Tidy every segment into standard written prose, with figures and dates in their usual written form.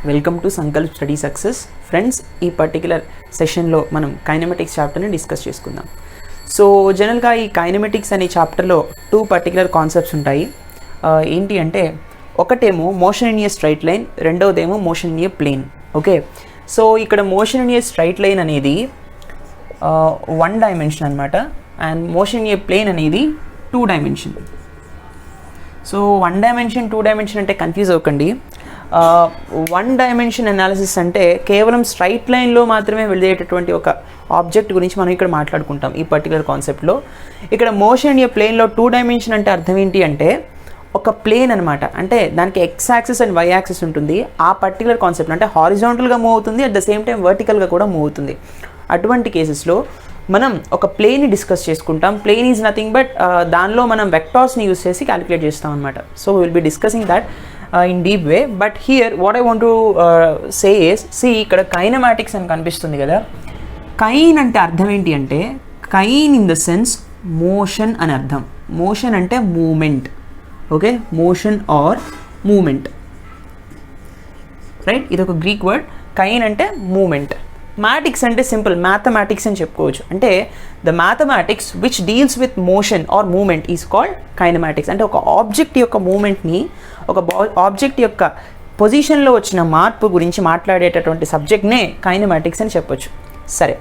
Welcome to Sankalp study success. Friends, ఈ particular సెషన్లో మనం కైనమెటిక్స్ చాప్టర్ని డిస్కస్ చేసుకుందాం. సో జనరల్గా ఈ కైనమెటిక్స్ అనే చాప్టర్లో 2 పర్టికులర్ కాన్సెప్ట్స్ ఉంటాయి. ఏంటి అంటే ఒకటేమో motion in a straight line, రెండవదేమో motion in a plane. Okay, so ఇక్కడ motion in a straight line అనేది 1 డైమెన్షన్ అనమాట, and motion in a plane అనేది 2 డైమెన్షన్. సో 1 డైమెన్షన్ 2 డైమెన్షన్ అంటే కన్ఫ్యూజ్ అవ్వకండి. 1 డైమెన్షన్ అనాలిసిస్ అంటే కేవలం స్ట్రైట్ లైన్లో మాత్రమే వెళ్ళేటటువంటి ఒక ఆబ్జెక్ట్ గురించి మనం ఇక్కడ మాట్లాడుకుంటాం ఈ పర్టికులర్ కాన్సెప్ట్లో. ఇక్కడ మోషన్ ఇన్ ఏ ప్లేన్లో 2 డైమెన్షన్ అంటే అర్థం ఏంటి అంటే ఒక ప్లేన్ అనమాట, అంటే దానికి X axis and Y axis ఉంటుంది. ఆ పర్టికులర్ కాన్సెప్ట్ అంటే హారిజాంటల్గా మూవ్ అవుతుంది, అట్ ద సేమ్ టైం వర్టికల్గా కూడా మూవ్ అవుతుంది. అటువంటి కేసెస్లో మనం ఒక ప్లేన్ని డిస్కస్ చేసుకుంటాం. ప్లేన్ ఈజ్ నథింగ్ బట్ దానిలో మనం వెక్టార్స్ని యూస్ చేసి క్యాలిక్యులేట్ చేస్తాం అనమాట. So will be discussing that in deep way. But here what I want to say is, ఇక్కడ కైనమాటిక్స్ అని కనిపిస్తుంది కదా. కైన్ అంటే అర్థం ఏంటి అంటే Kine in the sense motion అని అర్థం. మోషన్ అంటే movement. Okay, motion or movement, right? ఇది ఒక గ్రీక్ వర్డ్. కైన్ అంటే మూమెంట్. మ్యాటిక్స్ అంటే సింపుల్ మ్యాథమెటిక్స్ అని చెప్పుకోవచ్చు. అంటే the mathematics which deals with motion or movement is called kinematics. అంటే ఒక ఆబ్జెక్ట్ యొక్క మూమెంట్ని, ఒక ఆబ్జెక్ట్ యొక్క పొజిషన్లో వచ్చిన మార్పు గురించి మాట్లాడేటటువంటి సబ్జెక్ట్నే కైనమాటిక్స్ అని చెప్పొచ్చు. సరే,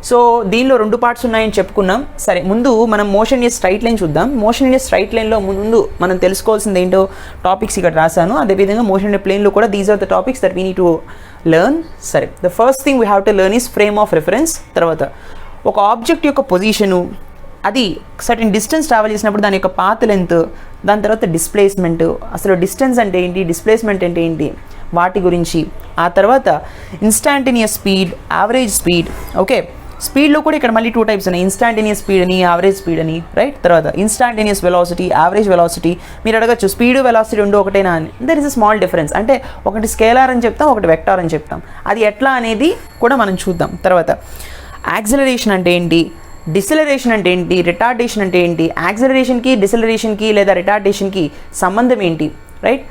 సో దీనిలో 2 పార్ట్స్ ఉన్నాయని చెప్పుకున్నాం. సరే, ముందు మనం మోషన్ ఇన్ స్ట్రైట్ లైన్ చూద్దాం. మోషన్ ఇన్ స్ట్రైట్ లైన్లో ముందు మనం తెలుసుకోవాల్సింది ఏంటో టాపిక్స్ ఇక్కడ రాశాను. అదేవిధంగా మోషన్ ఇన్ ప్లేన్లో కూడా these are the topics that we need to learn. సరే, the first thing we have to learn is frame of reference. తర్వాత ఒక ఆబ్జెక్ట్ యొక్క పొజిషను, అది సర్టెన్ డిస్టెన్స్ ట్రావెల్ చేసినప్పుడు దాని యొక్క పాత్ లెంత్, దాని తర్వాత డిస్ప్లేస్మెంట్, అసలు డిస్టెన్స్ అంటే ఏంటి, డిస్ప్లేస్మెంట్ అంటే ఏంటి, వాటి గురించి. ఆ తర్వాత instantaneous speed, average speed. Okay, స్పీడ్లో కూడా ఇక్కడ మళ్ళీ 2 టైప్స్ ఉన్నాయి, ఇన్స్టాంటేనియస్ స్పీడ్ అని, యావరేజ్ స్పీడ్ అని, రైట్? తర్వాత ఇన్స్టాంటేనియస్ వెలాసిటీ, యావరేజ్ వెలాసిటీ. మీరు అడగచ్చు స్పీడ్ వెలాసిటీ 2 ఒకటేనా అని. There is a small difference. అంటే ఒకటి స్కేలార్ అని చెప్తాం, ఒకటి వెక్టార్ అని చెప్తాం. అది ఎట్లా అనేది కూడా మనం చూద్దాం. తర్వాత యాక్సిలరేషన్ అంటే ఏంటి, డిసెలరేషన్ అంటే ఏంటి, రిటార్డేషన్ అంటే ఏంటి, యాక్సిలరేషన్కి డిసెలరేషన్కి లేదా రిటార్డేషన్కి సంబంధం ఏంటి, right?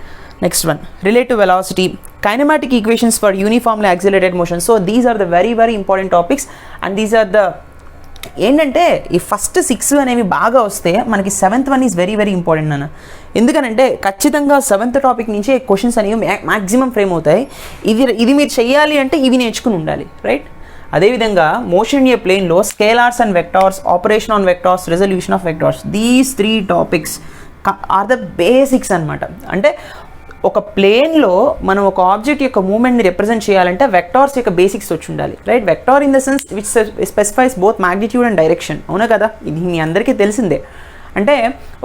Next one, relative velocity, kinematic equations for uniformly accelerated motion. So these are the very very important topics. And these are the ఏంటంటే ఈ ఫస్ట్ 6 అనేవి బాగా వస్తే మనకి 7th one is very very important అన్న. ఎందుకనంటే ఖచ్చితంగా 7th టాపిక్ నుంచే క్వశ్చన్స్ అనేవి మ్యాక్సిమం ఫ్రేమ్ అవుతాయి. ఇది మీరు చెయ్యాలి అంటే ఇవి నేర్చుకుని ఉండాలి, రైట్? అదేవిధంగా మోషన్ ఇన్ ఏ ప్లేన్లో scalars and vectors, operation on vectors, resolution of vectors, these 3 topics are the basics అనమాట. అంటే ఒక ప్లేన్లో మనం ఒక ఆబ్జెక్ట్ యొక్క మూమెంట్ని రిప్రజెంట్ చేయాలంటే వెక్టార్స్ యొక్క బేసిక్స్ వచ్చి ఉండాలి, right? Vector in the sense which specifies both magnitude and direction. అవునా కదా? ఇది మీ అందరికీ తెలిసిందే. అంటే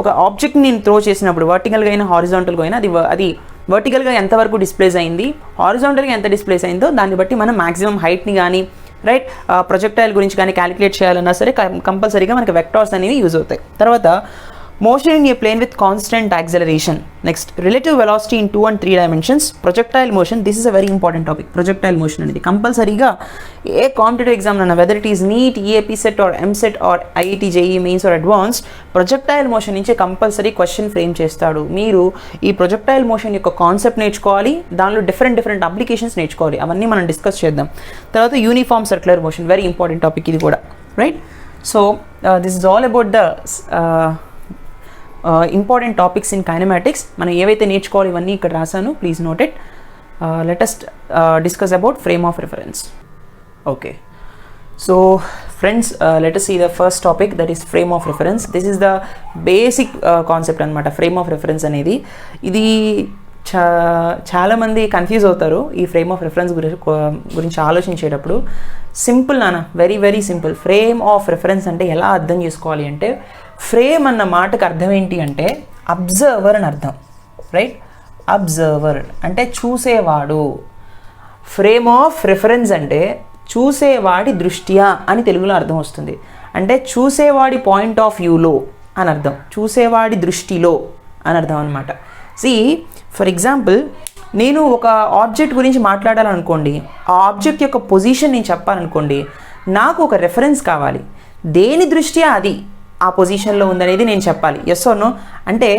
ఒక ఆబ్జెక్ట్ని నేను త్రో చేసినప్పుడు వర్టికల్గా అయినా హారిజాంటల్గా అయినా అది వర్టికల్గా ఎంతవరకు డిస్ప్లేస్ అయింది, హారిజాంటల్గా ఎంత డిస్ప్లేస్ అయిందో దాన్ని బట్టి మనం మ్యాక్సిమం హైట్ని కానీ, రైట్, ప్రొజెక్టైల్ గురించి కానీ క్యాలిక్యులేట్ చేయాలన్నా సరే కంపల్సరీగా మనకి వెక్టార్స్ అనేవి యూజ్ అవుతాయి. తర్వాత motion in a plane with constant acceleration. Next relative velocity in 2 and 3 dimensions. Projectile motion, this is a very important topic. Projectile motion అనేది కంపల్సరీగా ఏ కాంపిటేటివ్ ఎగ్జామ్ అన్న, whether it is NEET, EAPCET or EAMCET or IIT JEE mains or advanced, projectile motion నుంచి compulsory question frame చేస్తాడు. మీరు ఈ projectile motion యొక్క concept నేర్చుకోవాలి, దానిలో డిఫరెంట్ అప్లికేషన్స్ నేర్చుకోవాలి. అవన్నీ మనం డిస్కస్ చేద్దాం. తర్వాత uniform circular motion, very important topic ఇది కూడా, right? So this is all about the important topics in kinematics. మనం ఏవైతే నేర్చుకోవాలి ఇవన్నీ ఇక్కడ రాశాను, please note it. Let us discuss about frame of reference. Okay, so friends, let us see the first topic, that is frame of reference. This is the basic concept అనమాట, frame of reference అనేది. ఇది చాలామంది confuse అవుతారు ఈ frame of reference గురించి ఆలోచించేటప్పుడు. Simple నాన్న, very very simple. Frame of reference అంటే ఎలా అర్థం చేసుకోవాలి అంటే, ఫ్రేమ్ అన్న మాటకు అర్థం ఏంటి అంటే అబ్జర్వర్ అని అర్థం, రైట్? అబ్జర్వర్ అంటే చూసేవాడు. ఫ్రేమ్ ఆఫ్ రిఫరెన్స్ అంటే చూసేవాడి దృష్ట్యా అని తెలుగులో అర్థం వస్తుంది. అంటే చూసేవాడి పాయింట్ ఆఫ్ వ్యూలో అని అర్థం, చూసేవాడి దృష్టిలో అని అర్థం అనమాట. ఫర్ ఎగ్జాంపుల్, నేను ఒక ఆబ్జెక్ట్ గురించి మాట్లాడాలనుకోండి, ఆ ఆబ్జెక్ట్ యొక్క పొజిషన్ నేను చెప్పాలనుకోండి, నాకు ఒక రెఫరెన్స్ కావాలి. దేని దృష్ట్యా అది ఆ పొజిషన్లో ఉందనేది నేను చెప్పాలి. Yes or no? అంటే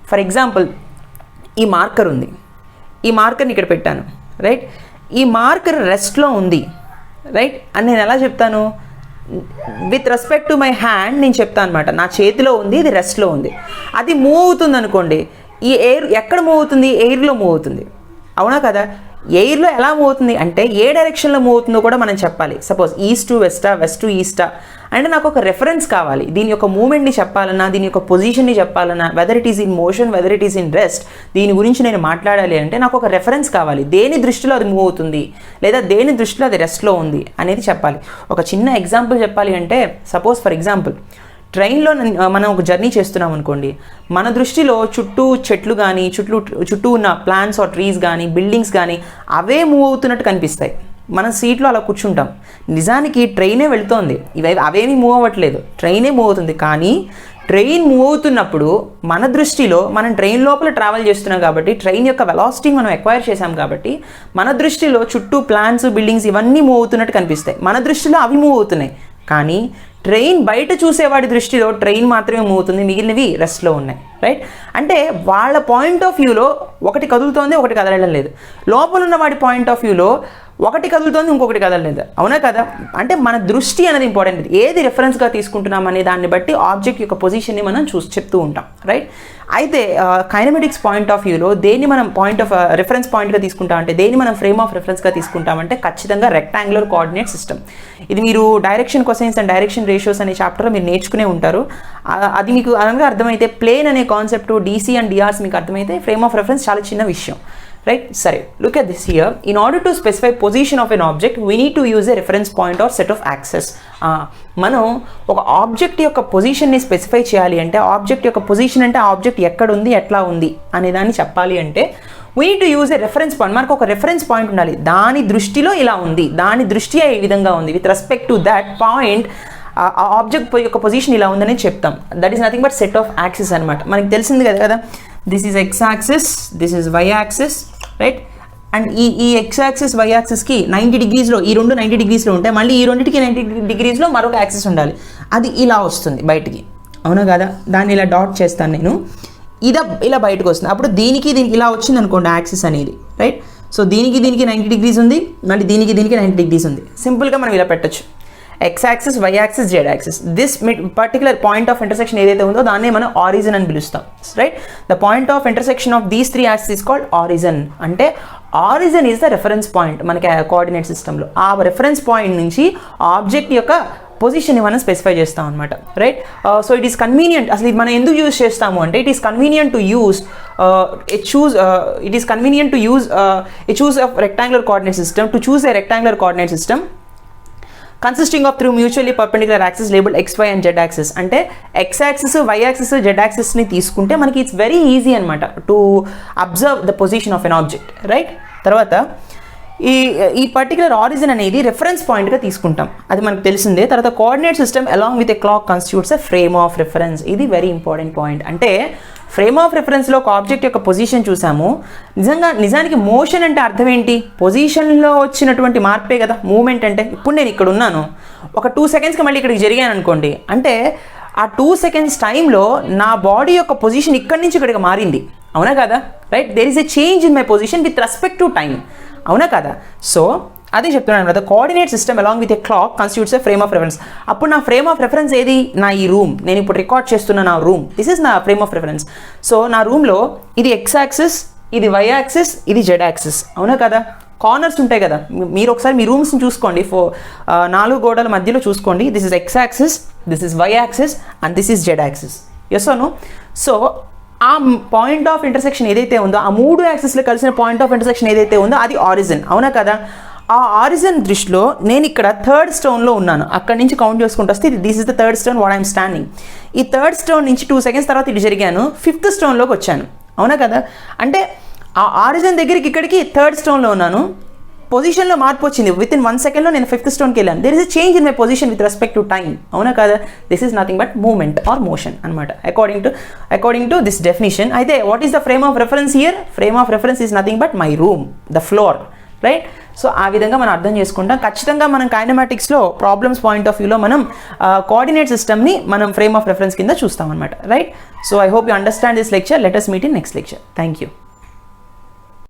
ఫర్ ఎగ్జాంపుల్, ఈ మార్కర్ ఉంది, ఈ మార్కర్ని ఇక్కడ పెట్టాను, రైట్? ఈ మార్కర్ రెస్ట్లో ఉంది, రైట్? అని నేను ఎలా చెప్తాను? With respect to my hand నేను చెప్తాను అనమాట. నా చేతిలో ఉంది, ఇది రెస్ట్లో ఉంది. అది మూవ్ అవుతుంది అనుకోండి, ఈ ఎయిర్ ఎక్కడ మూవ్ అవుతుంది? ఎయిర్లో మూవ్ అవుతుంది, అవునా కదా? ఎయిర్లో ఎలా మూవ్ అవుతుంది అంటే ఏ డైరెక్షన్లో మూవ్ అవుతుందో కూడా మనం చెప్పాలి. సపోజ్ ఈస్ట్ టు వెస్టా, వెస్ట్ టు ఈస్టా అంటే నాకు ఒక రెఫరెన్స్ కావాలి. దీని యొక్క మూమెంట్ని చెప్పాలన్నా, దీని యొక్క పొజిషన్ని చెప్పాలన్నా, weather it is in motion, weather it is in rest, దీని గురించి నేను మాట్లాడాలి అంటే నాకు ఒక రెఫరెన్స్ కావాలి. దేని దృష్టిలో అది మూవ్ అవుతుంది లేదా దేని దృష్టిలో అది రెస్ట్లో ఉంది అనేది చెప్పాలి. ఒక చిన్న ఎగ్జాంపుల్ చెప్పాలి అంటే, సపోజ్ ఫర్ ఎగ్జాంపుల్ ట్రైన్లో మనం ఒక జర్నీ చేస్తున్నాం అనుకోండి, మన దృష్టిలో చుట్టూ చెట్లు కానీ చుట్టూ ఉన్న ప్లాంట్స్ ఆర్ ట్రీస్ కానీ బిల్డింగ్స్ కానీ అవే మూవ్ అవుతున్నట్టు కనిపిస్తాయి. మన సీట్లో అలా కూర్చుంటాం. నిజానికి ట్రైనే వెళ్తోంది, అవేమీ మూవ్ అవ్వట్లేదు, ట్రైనే మూవ్ అవుతుంది. కానీ ట్రైన్ మూవ్ అవుతున్నప్పుడు మన దృష్టిలో మనం ట్రైన్ లోపల ట్రావెల్ చేస్తున్నాం కాబట్టి, ట్రైన్ యొక్క వెలాసిటీ మనం ఎక్వైర్ చేసాం కాబట్టి మన దృష్టిలో చుట్టూ ప్లాంట్స్ బిల్డింగ్స్ ఇవన్నీ మూవ్ అవుతున్నట్టు కనిపిస్తాయి. మన దృష్టిలో అవి మూవ్ అవుతున్నాయి. కానీ ట్రైన్ బయట చూసేవాడి దృష్టిలో ట్రైన్ మాత్రమే మూవ్ అవుతుంది, మిగిలినవి రెస్ట్లో ఉన్నాయి, రైట్? అంటే వాళ్ళ పాయింట్ ఆఫ్ వ్యూలో ఒకటి కదులుతోంది, ఒకటి కదలడం లేదు. లోపల ఉన్న వాడి పాయింట్ ఆఫ్ వ్యూలో ఒకటి కదులుతోంది, ఇంకొకటి కదలలేదు, అవునా కదా? అంటే మన దృష్టి అనేది ఇంపార్టెంట్. ఏది రెఫరెన్స్గా తీసుకుంటున్నాం అనే దాన్ని బట్టి ఆబ్జెక్ట్ యొక్క పొజిషన్ని మనం చెప్తూ ఉంటాం, రైట్? అయితే కైనమెటిక్స్ పాయింట్ ఆఫ్ వ్యూలో దేన్ని మనం రెఫరెన్స్ పాయింట్గా తీసుకుంటాం అంటే, దేన్ని మనం ఫ్రేమ్ ఆఫ్ రెఫరెన్స్గా తీసుకుంటామంటే ఖచ్చితంగా రెక్టాంగులర్ కోఆర్డినేట్ సిస్టమ్. ఇది మీరు direction cosines and direction ratios అనే చాప్టర్లో మీరు నేర్చుకునే ఉంటారు. అది మీకు అనగా అర్థమైతే, ప్లేన్ అనే కాన్సెప్ట్ డీసీ అండ్ డిఆర్స్ మీకు అర్థమైతే ఫ్రేమ్ ఆఫ్ రెఫరెన్స్ చాలా చిన్న విషయం, రైట్? సరే, look at this here. In order to specify position of an object we need to use a reference point or set of axes. మనం ఒక object యొక్క పొజిషన్ని specify చేయాలి అంటే, ఆబ్జెక్ట్ యొక్క పొజిషన్ అంటే ఆ ఆబ్జెక్ట్ ఎక్కడ ఉంది, ఎట్లా ఉంది అనే దాన్ని చెప్పాలి అంటే we need to use a reference point. మనకు ఒక రెఫరెన్స్ పాయింట్ ఉండాలి. దాని దృష్టిలో ఇలా ఉంది, దాని దృష్ట్యా ఈ విధంగా ఉంది, with respect to that point ఆ ఆబ్జెక్ట్ యొక్క పొజిషన్ ఇలా ఉందని చెప్తాం. That is nothing but set of axes అనమాట. మనకి తెలిసింది కదా, this is X axis, this is Y axis, right? And ఈ ఎక్స్ యాక్సిస్ వై యాక్సిస్కి 90 డిగ్రీస్లో, ఈ రెండు 90 డిగ్రీస్లో ఉంటాయి. మళ్ళీ ఈ రెండింటికి 90 డిగ్రీస్లో మరొక యాక్సిస్ ఉండాలి. అది ఇలా వస్తుంది బయటికి, అవునా కదా? దాన్ని ఇలా డాట్ చేస్తాను నేను, ఇలా బయటకు వస్తుంది. అప్పుడు దీనికి ఇలా వచ్చింది అనుకోండి యాక్సిస్ అనేది, రైట్? సో దీనికి 90 డిగ్రీస్ ఉంది, మళ్ళీ దీనికి 90 డిగ్రీస్ ఉంది. సింపుల్గా మనం ఇలా పెట్టచ్చు, X axis, Y axis, Z axis. This particular point of intersection ఏదైతే ఉందో దాన్నే మనం ఆరిజిన్ అని పిలుస్తాం, right? The point of intersection of these 3 axis is called origin. అంటే origin is the reference point మనకి కోఆర్డినేట్ సిస్టంలో. ఆ రెఫరెన్స్ పాయింట్ నుంచి ఆబ్జెక్ట్ యొక్క పొజిషన్ని మనం స్పెసిఫై చేస్తాం అనమాట, right? So it is convenient. అసలు ఇది మనం ఎందుకు యూజ్ చేస్తాము అంటే, it is convenient to use rectangular coordinate system, to choose a rectangular coordinate system consisting of 3 mutually perpendicular axes labeled x, y and z axis. అంటే x axis, y axis, z axis ని తీసుకుంటే మనకి it's very easy అనమాట to observe the position of an object, right? తర్వాత ఈ particular origin అనేది reference పాయింట్గా తీసుకుంటాం, అది మనకు తెలిసిందే. తర్వాత coordinate system along with a clock constitutes a frame of reference. ఇది వెరీ ఇంపార్టెంట్ పాయింట్. అంటే ఫ్రేమ్ ఆఫ్ రెఫరెన్స్లో ఒక ఆబ్జెక్ట్ యొక్క పొజిషన్ చూసాము. నిజానికి మోషన్ అంటే అర్థం ఏంటి? పొజిషన్లో వచ్చినటువంటి మార్పే కదా మూమెంట్ అంటే. ఇప్పుడు నేను ఇక్కడ ఉన్నాను, ఒక 2 సెకండ్స్కి మళ్ళీ ఇక్కడికి జరిగాను అనుకోండి, అంటే ఆ 2 సెకండ్స్ టైంలో నా బాడీ యొక్క పొజిషన్ ఇక్కడి నుంచి ఇక్కడికి మారింది, అవునా కదా? Right? There is a change in my position with respect to time, అవునా కదా? సో అదే చెప్తున్నాను కదా, coordinate system along with a clock constitutes a frame of reference. అప్పుడు నా ఫ్రేమ్ ఆఫ్ రెఫరెన్స్ ఏది? నా ఈ రూమ్, నేను ఇప్పుడు రికార్డ్ చేస్తున్న నా రూమ్, దిస్ ఈస్ నా ఫ్రేమ్ ఆఫ్ రెఫరెన్స్. సో నా రూమ్లో ఇది ఎక్స్ యాక్సిస్, ఇది వై యాక్సిస్, ఇది జెడ్ యాక్సిస్, అవునా కదా? కార్నర్స్ ఉంటాయి కదా, మీరు ఒకసారి మీ రూమ్స్ని చూసుకోండి, 4 గోడల మధ్యలో చూసుకోండి. This is X axis, this is Y axis and this is Z axis. Yes or no? So ఆ పాయింట్ ఆఫ్ ఇంటర్సెక్షన్ ఏదైతే ఉందో, ఆ 3 యాక్సిస్లో కలిసిన పాయింట్ ఆఫ్ ఇంటర్సెక్షన్ ఏదైతే ఉందో అది ఆరిజిన్, అవునా కదా? ఆ ఆరిజిన్ దృష్టిలో నేను ఇక్కడ 3rd స్టోన్లో ఉన్నాను. అక్కడి నుంచి కౌంట్ చేసుకుంటూ వస్తే this is the 3rd stone what I'm standing. ఈ 3rd స్టోన్ నుంచి 2 సెకండ్స్ తర్వాత ఇటు జరిగాను, 5th స్టోన్లోకి వచ్చాను, అవునా కదా? అంటే ఆ ఆరిజిన్ దగ్గరికి ఇక్కడికి 3rd స్టోన్లో ఉన్నాను, పొజిషన్లో మార్పు వచ్చింది. విత్ ఇన్ 1 సెకండ్లో నేను 5th స్టోన్కి వెళ్ళాను. There is a change in my position with respect to time, అవునా కదా? This is nothing but movement or motion అనమాట, అకార్డింగ్ టు దిస్ డెఫినిషన్. అయితే what is the frame of reference here? Frame of reference is nothing but my room, the floor, right? So ఆ విధంగా మనం అర్థం చేసుకుంటాం. ఖచ్చితంగా మనం కైనమాటిక్స్లో ప్రాబ్లమ్స్ పాయింట్ ఆఫ్ వ్యూలో మనం కోఆర్డినేట్ సిస్టమ్ని మనం ఫ్రేమ్ ఆఫ్ రెఫరెన్స్ కింద చూస్తాం అనమాట, right? So I hope you understand this lecture. Let us meet in next lecture. Thank you.